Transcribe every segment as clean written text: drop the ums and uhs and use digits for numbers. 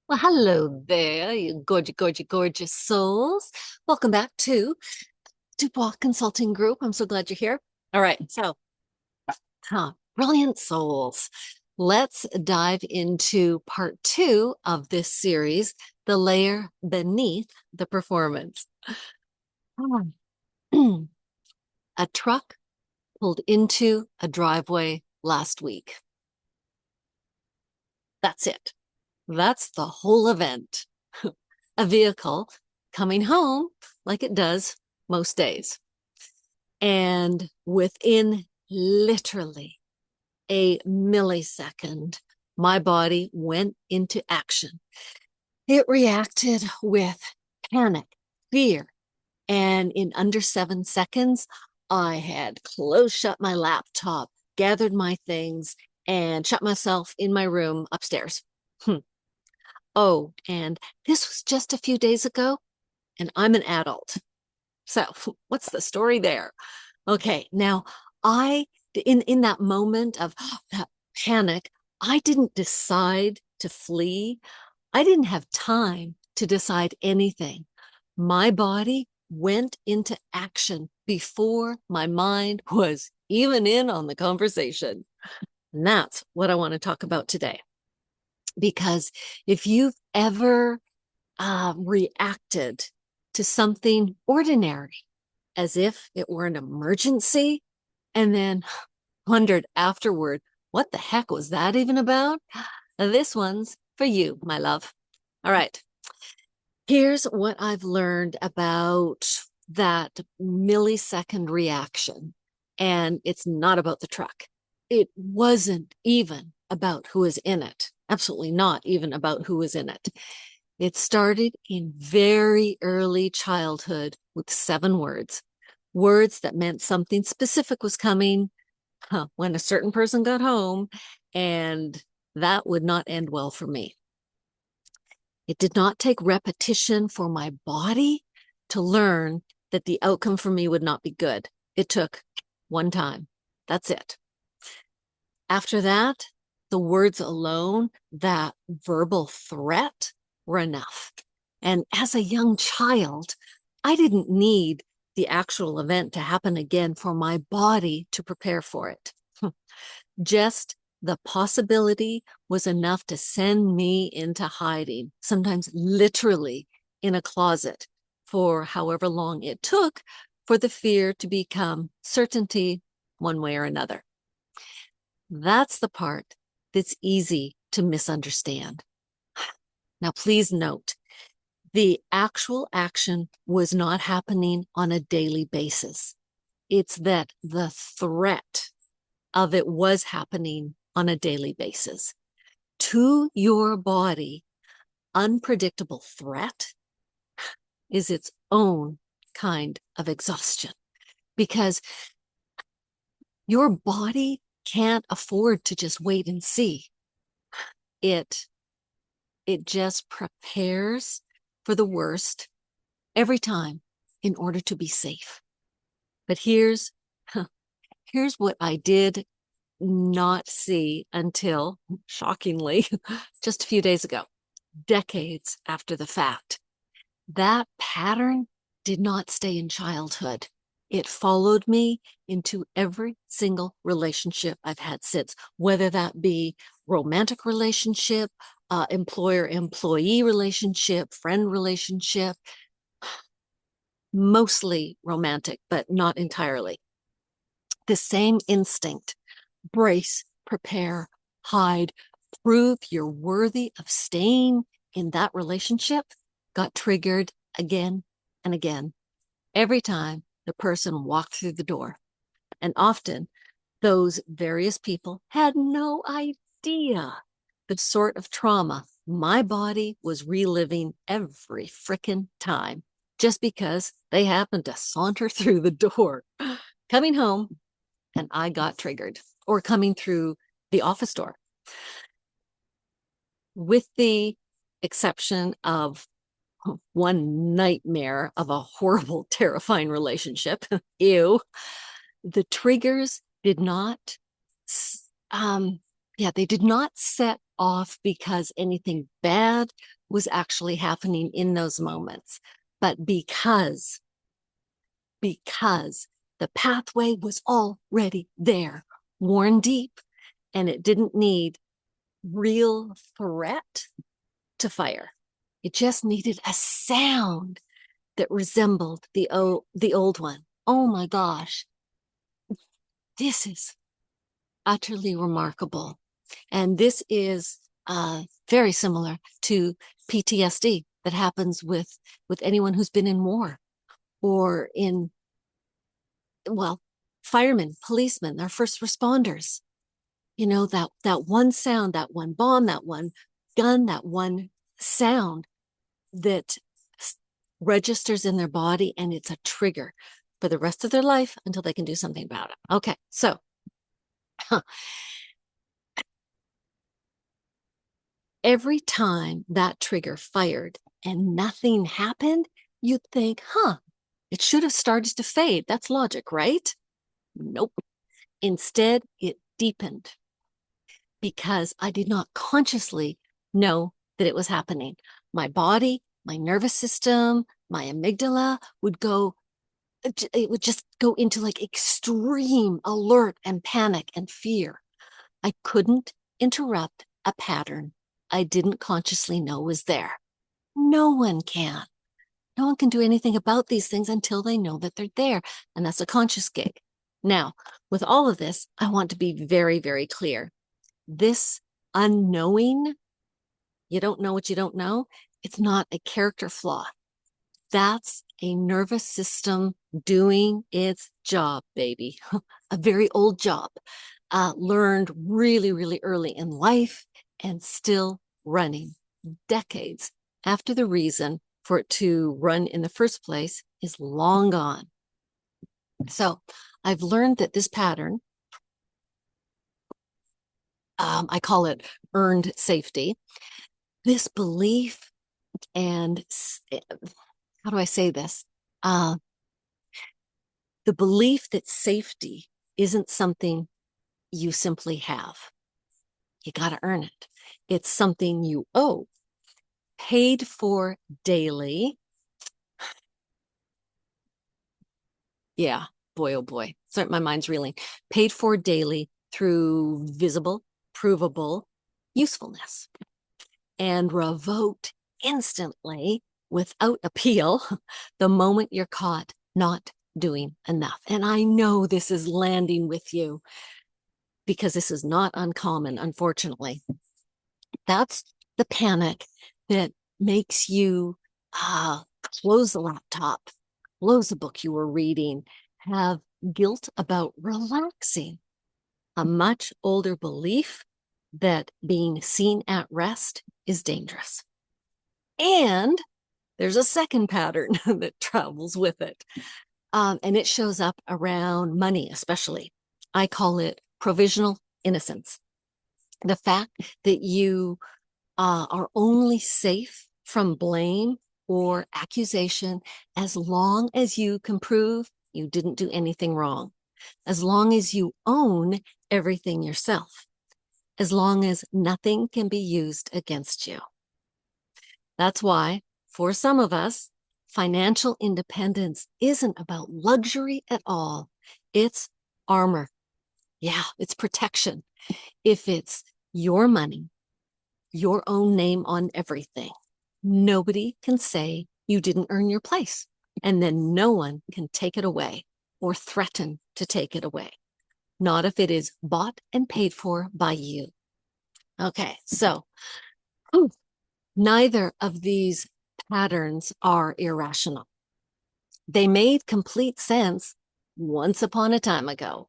Well, hello there, you gorgeous souls. Welcome back to Dubois Consulting Group. I'm so glad you're here. All right, brilliant souls. Let's dive into part two of this series, the layer beneath the performance. A truck pulled into a driveway last week. That's it. That's the whole event. A vehicle coming home like it does most days. And within literally a millisecond, my body went into action. It reacted with panic, fear, and in under 7 seconds, I had closed shut my laptop, gathered my things, and shut myself in my room upstairs. Oh, and this was just a few days ago, and I'm an adult. So, what's the story there? Okay, now I in that moment of that panic, I didn't decide to flee. I didn't have time to decide anything. My body went into action before my mind was even in on the conversation. And that's what I want to talk about today. Because if you've ever reacted to something ordinary as if it were an emergency, and then wondered afterward, what the heck was that even about? This one's for you, my love. All right. Here's what I've learned about that millisecond reaction. And it's not about the truck. It wasn't even about who was in it. Absolutely not even about who was in it. It started in very early childhood with 7 words, words that meant something specific was coming when a certain person got home, and that would not end well for me. It did not take repetition for my body to learn that the outcome for me would not be good. It took one time. That's it. After that, the words alone, that verbal threat, were enough. And as a young child, I didn't need the actual event to happen again for my body to prepare for it. Just the possibility was enough to send me into hiding, sometimes literally in a closet, for however long it took for the fear to become certainty one way or another. That's the part that's easy to misunderstand. Now, please note, the actual action was not happening on a daily basis. It's that the threat of it was happening on a daily basis. To your body, unpredictable threat is its own kind of exhaustion, because your body can't afford to just wait and see. It just prepares for the worst every time in order to be safe. But here's what I did not see until, shockingly, just a few days ago, decades after the fact. That pattern did not stay in childhood. It followed me into every single relationship I've had since, whether that be romantic relationship, employer-employee relationship, friend relationship, mostly romantic, but not entirely. The same instinct: brace, prepare, hide, prove you're worthy of staying in that relationship, got triggered again and again every time the person walked through the door. And often those various people had no idea the sort of trauma my body was reliving every frickin' time, just because they happened to saunter through the door coming home and I got triggered, or coming through the office door. With the exception of one nightmare of a horrible, terrifying relationship, ew, the triggers did not, they did not set off because anything bad was actually happening in those moments, but because the pathway was already there, worn deep, and it didn't need real threat to fire. It just needed a sound that resembled the old one. Oh my gosh. This is utterly remarkable. And this is very similar to PTSD that happens with anyone who's been in war or in, well, firemen, policemen, our first responders. You know, that one sound, that one bomb, that one gun, that one sound that registers in their body, and it's a trigger for the rest of their life until they can do something about it. Okay, so every time that trigger fired and nothing happened, you'd think, it should have started to fade. That's logic, right? Nope. Instead, it deepened because I did not consciously know that it was happening. My body, my nervous system, my amygdala would just go into like extreme alert and panic and fear. I couldn't interrupt a pattern I didn't consciously know was there. No one can. No one can do anything about these things until they know that they're there. And that's a conscious gig. Now, with all of this, I want to be very, very clear. This unknowing, you don't know what you don't know, it's not a character flaw. That's a nervous system doing its job, baby. A very old job, learned really, really early in life and still running decades after the reason for it to run in the first place is long gone. So I've learned that this pattern, I call it earned safety, this belief and how do I say this? The belief that safety isn't something you simply have. You got to earn it. It's something you owe, paid for daily. Yeah, boy, oh boy. Sorry, my mind's reeling. Paid for daily through visible, provable usefulness, and revoked instantly without appeal the moment you're caught not doing enough. And I know this is landing with you because this is not uncommon, unfortunately. That's the panic that makes you close the laptop, close the book you were reading, have guilt about relaxing. A much older belief that being seen at rest is dangerous. And there's a second pattern that travels with it. And it shows up around money, especially. I call it provisional innocence. The fact that you are only safe from blame or accusation as long as you can prove you didn't do anything wrong, as long as you own everything yourself, as long as nothing can be used against you. That's why, for some of us, financial independence isn't about luxury at all. It's armor. Yeah, it's protection. If it's your money, your own name on everything, nobody can say you didn't earn your place. And then no one can take it away or threaten to take it away. Not if it is bought and paid for by you. Okay, so neither of these patterns are irrational. They made complete sense once upon a time ago.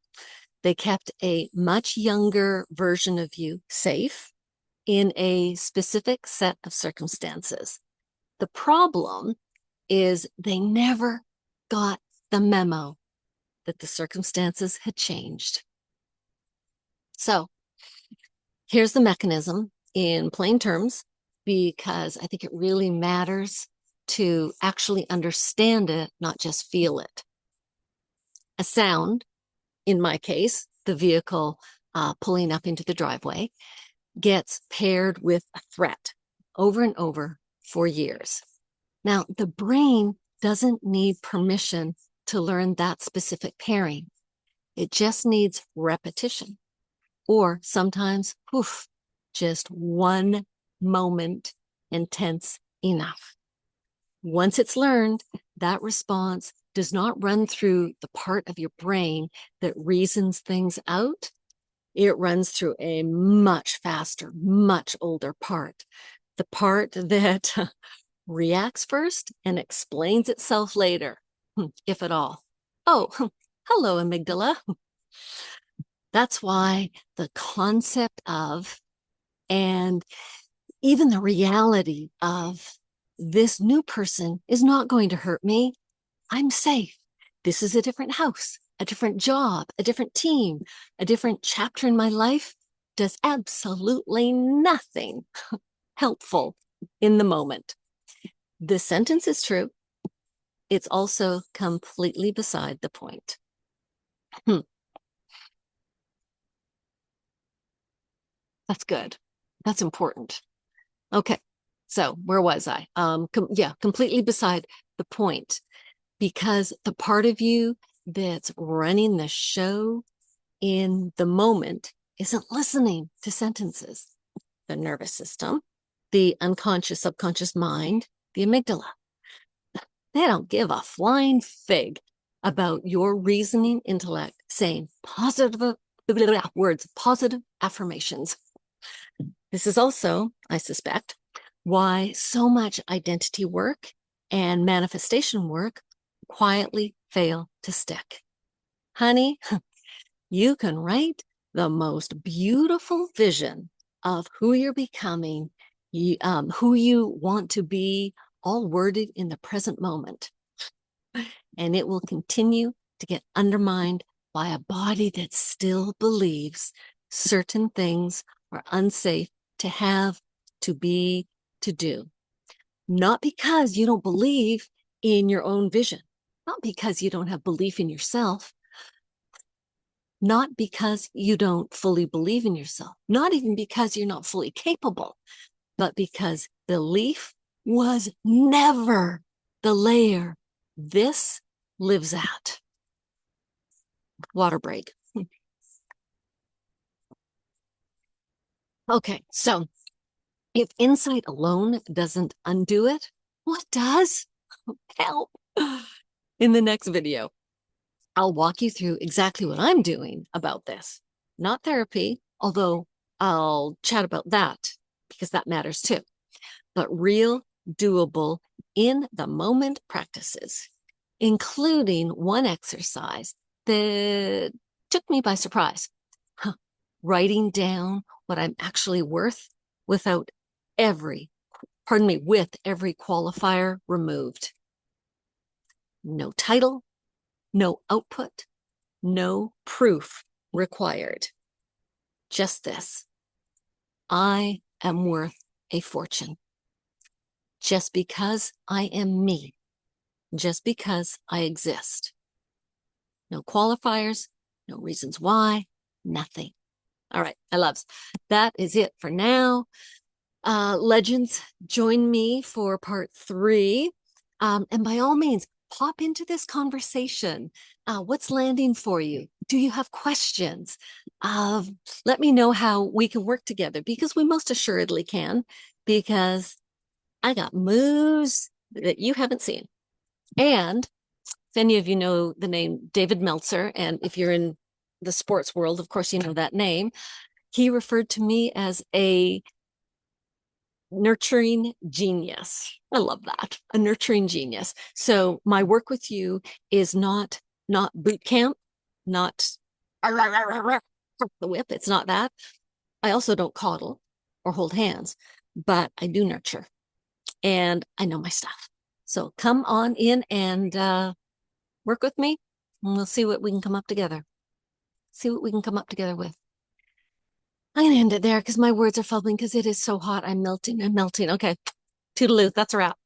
They kept a much younger version of you safe in a specific set of circumstances. The problem is they never got the memo that the circumstances had changed. So here's the mechanism in plain terms, because I think it really matters to actually understand it, not just feel it. A sound, in my case, the vehicle pulling up into the driveway, gets paired with a threat over and over for years. Now, the brain doesn't need permission to learn that specific pairing. It just needs repetition, or sometimes, poof, just one moment intense enough. Once it's learned, that response does not run through the part of your brain that reasons things out. It runs through a much faster, much older part, the part that reacts first and explains itself later, if at all. Oh, hello, amygdala. That's why the concept of, and even the reality of, this new person is not going to hurt me. I'm safe. This is a different house, a different job, a different team, a different chapter in my life, does absolutely nothing helpful in the moment. This sentence is true. It's also completely beside the point. That's good. That's important. Okay. So where was I? Completely beside the point, because the part of you that's running the show in the moment isn't listening to sentences. The nervous system, the unconscious, subconscious mind, the amygdala. They don't give a flying fig about your reasoning intellect saying positive words, positive affirmations. This is also, I suspect, why so much identity work and manifestation work quietly fail to stick. Honey, you can write the most beautiful vision of who you're becoming, who you want to be, all worded in the present moment. And it will continue to get undermined by a body that still believes certain things are unsafe to have, to be, to do. Not because you don't believe in your own vision, not because you don't have belief in yourself, not because you don't fully believe in yourself, not even because you're not fully capable, but because belief was never the layer this lives at. Water break. Okay, so if insight alone doesn't undo it, what does? Help. In the next video, I'll walk you through exactly what I'm doing about this. Not therapy, although I'll chat about that because that matters too, but real, doable, in the moment practices, including one exercise that took me by surprise. Writing down what I'm actually worth with every qualifier removed. No title, no output, no proof required. Just this: I am worth a fortune. Just because I am me. Just because I exist. No qualifiers, no reasons why, nothing. All right, my loves, that is it for now. Legends, join me for part 3. And by all means, pop into this conversation. What's landing for you? Do you have questions? Let me know how we can work together, because we most assuredly can, because I got moves that you haven't seen. And if any of you know the name David Meltzer, and if you're in the sports world, of course, you know that name, he referred to me as a nurturing genius. I love that. A nurturing genius. So my work with you is not boot camp, not the whip. It's not that. I also don't coddle or hold hands, but I do nurture, and I know my stuff. So come on in and work with me, and we'll see what we can come up together. See what we can come up together with. I'm going to end it there because my words are fumbling because it is so hot. I'm melting. Okay. Toodaloo. That's a wrap.